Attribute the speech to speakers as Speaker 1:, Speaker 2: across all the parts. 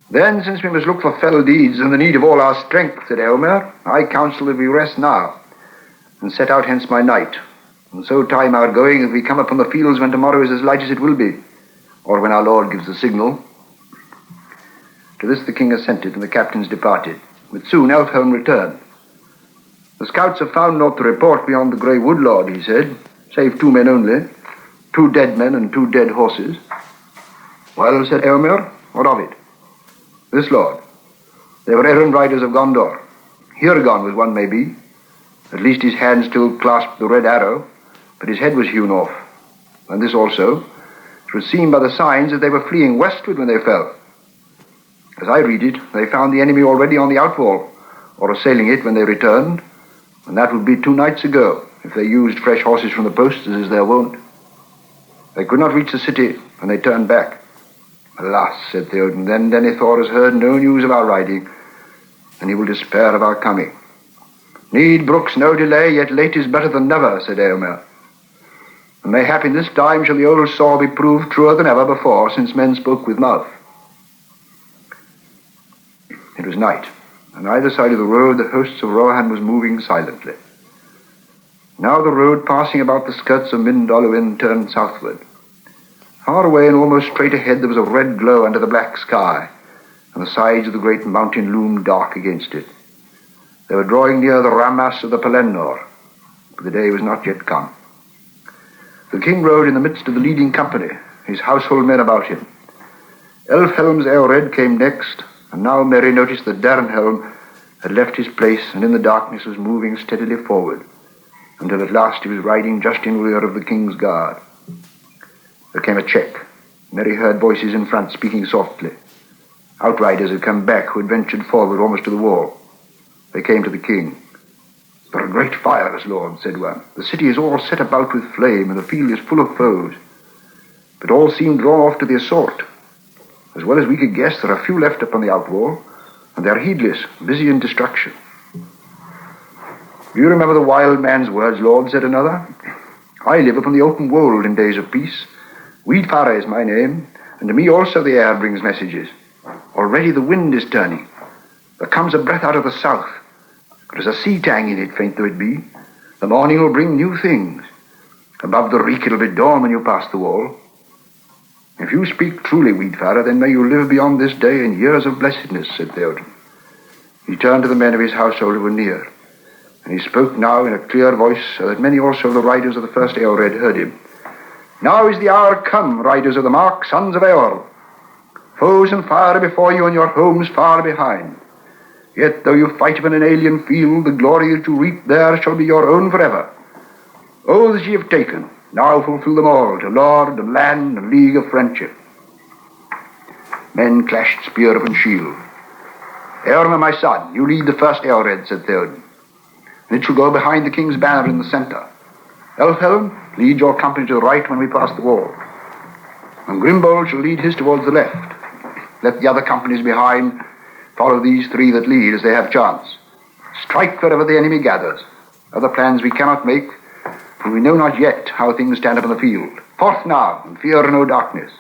Speaker 1: Then, since we must look for fell deeds and the need of all our strength, said Eomer, I counsel that we rest now, and set out hence by night, and so time our going that we come upon the fields when tomorrow is as light as it will be, or when our Lord gives the signal. To this the king assented, and the captains departed. But soon Elfhelm returned. The scouts have found naught to report beyond the grey wood lord, he said, save 2 men only, 2 dead men and 2 dead horses. Well, said Eomer, what of it? This lord. They were errand riders of Gondor. Hirgon was one, maybe. At least his hand still clasped the red arrow, but his head was hewn off. And this also, it was seen by the signs that they were fleeing westward when they fell. As I read it, they found the enemy already on the outwall, or assailing it when they returned, and that would be 2 nights ago, if they used fresh horses from the posts as is their wont. They could not reach the city, and they turned back. Alas, said Theoden, then Denethor has heard no news of our riding, and he will despair of our coming. Need brooks no delay, yet late is better than never, said Eomer. And mayhap in this time shall the old saw be proved truer than ever before, since men spoke with mouth. It was night. On either side of the road the hosts of Rohan was moving silently. Now the road, passing about the skirts of Mindolluin, turned southward. Far away and almost straight ahead there was a red glow under the black sky, and the sides of the great mountain loomed dark against it. They were drawing near the Rammas of the Pelennor, but the day was not yet come. The king rode in the midst of the leading company, his household men about him. Elfhelm's Eored came next, and now Merry noticed that Darnhelm had left his place and in the darkness was moving steadily forward, until at last he was riding just in rear of the king's guard. There came a check. Merry heard voices in front speaking softly. Outriders had come back who had ventured forward almost to the wall. They came to the king. There are great fires, lord, said one. The city is all set about with flame, and the field is full of foes. But all seem drawn off to the assault. As well as we could guess, there are few left upon the outwall, and they are heedless, busy in destruction. Do you remember the wild man's words, lord, said another? I live upon the open wold in days of peace. Weedfire is my name, and to me also the air brings messages. Already the wind is turning. There comes a breath out of the south. There is a sea tang in it, faint though it be. The morning will bring new things. Above the reek it'll be dawn when you pass the wall. If you speak truly, Weedfarer, then may you live beyond this day in years of blessedness, said Theoden. He turned to the men of his household who were near, and he spoke now in a clear voice, so that many also of the riders of the first Eored heard him. Now is the hour come, riders of the mark, sons of Eorl. Foes and fire are before you, and your homes far behind. Yet though you fight upon an alien field, the glory that you reap there shall be your own forever. Oaths ye have taken, now fulfill them all, to lord and land and league of friendship. Men clashed spear upon shield. Eormer, my son, you lead the first Eored, said Theoden, and it shall go behind the king's banner in the center. Elfhelm, lead your company to the right when we pass the wall, and Grimbold shall lead his towards the left. Let the other companies behind follow these 3 that lead as they have chance. Strike wherever the enemy gathers. Other plans we cannot make, for we know not yet how things stand upon the field. Forth now, and fear no darkness.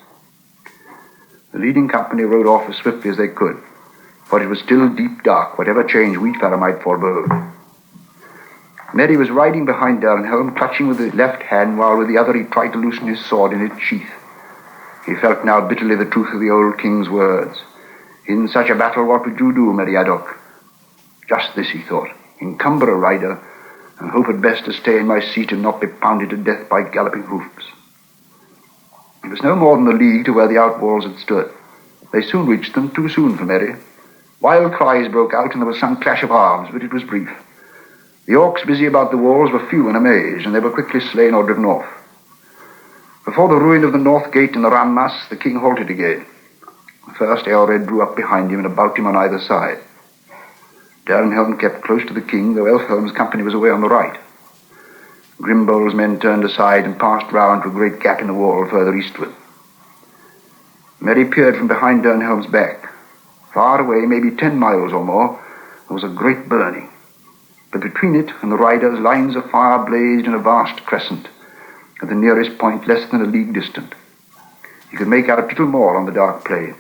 Speaker 1: The leading company rode off as swiftly as they could, for it was still deep dark, whatever change Weedfarer might forebode. Merry was riding behind Darnhelm, clutching with the left hand, while with the other he tried to loosen his sword in its sheath. He felt now bitterly the truth of the old king's words. In such a battle, what would you do, Meriadoc? Just this, he thought, encumber a rider, and hope at best to stay in my seat and not be pounded to death by galloping hoofs. It was no more than a league to where the outwalls had stood. They soon reached them, too soon for Merry. Wild cries broke out, and there was some clash of arms, but it was brief. The orcs busy about the walls were few and amazed, and they were quickly slain or driven off. Before the ruin of the north gate in the Rammas, the king halted again. The first Eored drew up behind him and about him on either side. Darnhelm kept close to the king, though Elfhelm's company was away on the right. Grimbold's men turned aside and passed round to a great gap in the wall further eastward. Merry peered from behind Darnhelm's back. Far away, maybe 10 miles or more, there was a great burning. But between it and the riders, lines of fire blazed in a vast crescent, at the nearest point less than a league distant. He could make out little more on the dark plain.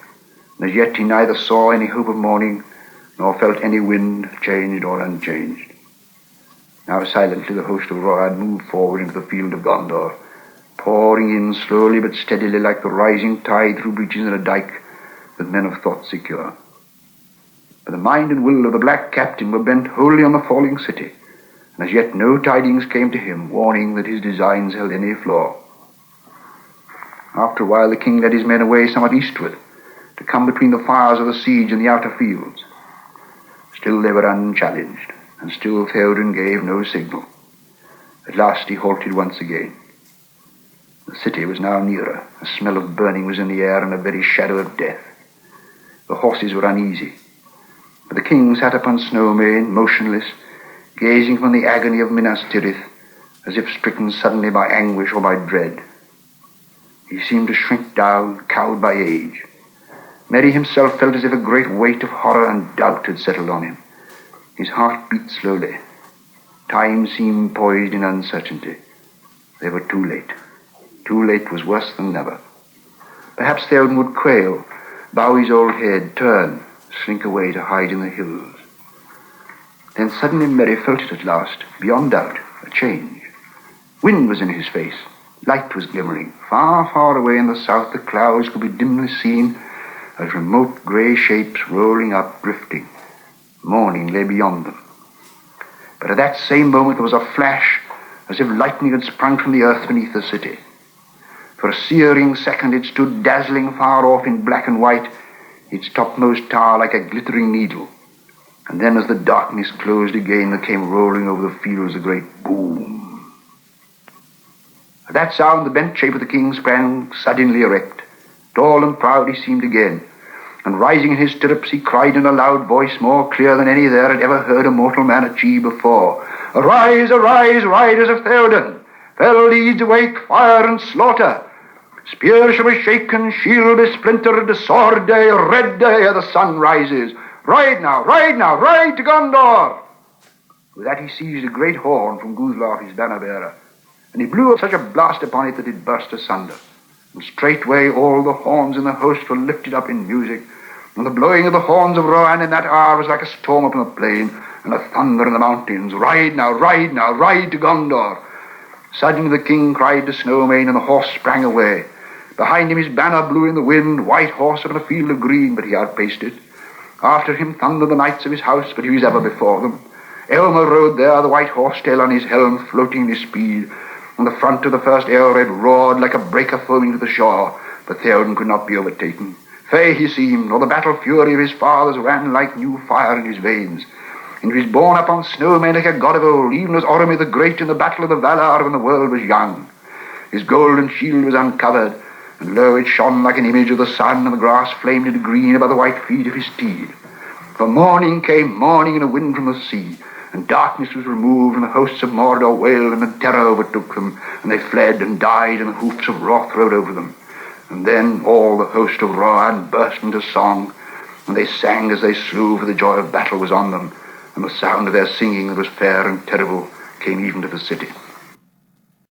Speaker 1: and as yet he neither saw any hope of morning, nor felt any wind, changed or unchanged. Now silently the host of Rohan moved forward into the field of Gondor, pouring in slowly but steadily like the rising tide through breaches in a dike that men have thought secure. But the mind and will of the black captain were bent wholly on the falling city, and as yet no tidings came to him warning that his designs held any flaw. After a while the king led his men away somewhat eastward, to come between the fires of the siege and the outer fields. Still they were unchallenged, and still Theoden gave no signal. At last he halted once again. The city was now nearer. A smell of burning was in the air, and a very shadow of death. The horses were uneasy, but the king sat upon Snowmane, motionless, gazing from the agony of Minas Tirith, as if stricken suddenly by anguish or by dread. He seemed to shrink down, cowed by age. Merry himself felt as if a great weight of horror and doubt had settled on him. His heart beat slowly. Time seemed poised in uncertainty. They were too late. Too late was worse than never. Perhaps Theoden would quail, bow his old head, turn, slink away to hide in the hills. Then suddenly Merry felt it at last, beyond doubt, a change. Wind was in his face. Light was glimmering. Far, far away in the south the clouds could be dimly seen as remote grey shapes rolling up, drifting. Morning lay beyond them. But at that same moment there was a flash, as if lightning had sprung from the earth beneath the city. For a searing second it stood dazzling far off in black and white, its topmost tower like a glittering needle. And then as the darkness closed again, there came rolling over the fields a great boom. At that sound the bent shape of the king sprang suddenly erect. Tall and proud he seemed again, and rising in his stirrups he cried in a loud voice, more clear than any there had ever heard a mortal man achieve before, "Arise, arise, riders of Theoden! Fell deeds await fire and slaughter. Spear shall be shaken, shield be splintered, sword day, red day ere the sun rises. Ride now, ride to Gondor!" With that he seized a great horn from Guzlaf, his banner-bearer, and he blew such a blast upon it that it burst asunder. And straightway all the horns in the host were lifted up in music, and the blowing of the horns of Rohan in that hour was like a storm upon the plain, and a thunder in the mountains. Ride now, ride to Gondor! Suddenly the king cried to Snowmane, and the horse sprang away. Behind him his banner blew in the wind, white horse on a field of green, but he outpaced it. After him thundered the knights of his house, but he was ever before them. Elmer rode there, the white horse-tail on his helm floating in his speed, and the front of the first Eorred roared like a breaker foaming to the shore, but Theoden could not be overtaken. Fey he seemed, or the battle fury of his fathers ran like new fire in his veins. And he was borne up on Snowmane like a god of old, even as Orome the Great in the battle of the Valar when the world was young. His golden shield was uncovered, and lo, it shone like an image of the sun, and the grass flamed into green above the white feet of his steed. For morning came, morning, and a wind from the sea, and darkness was removed, and the hosts of Mordor wailed, and the terror overtook them, and they fled and died, and the hoofs of wrath rode over them. And then all the host of Rohan burst into song, and they sang as they slew, for the joy of battle was on them, and the sound of their singing that was fair and terrible came even to the city.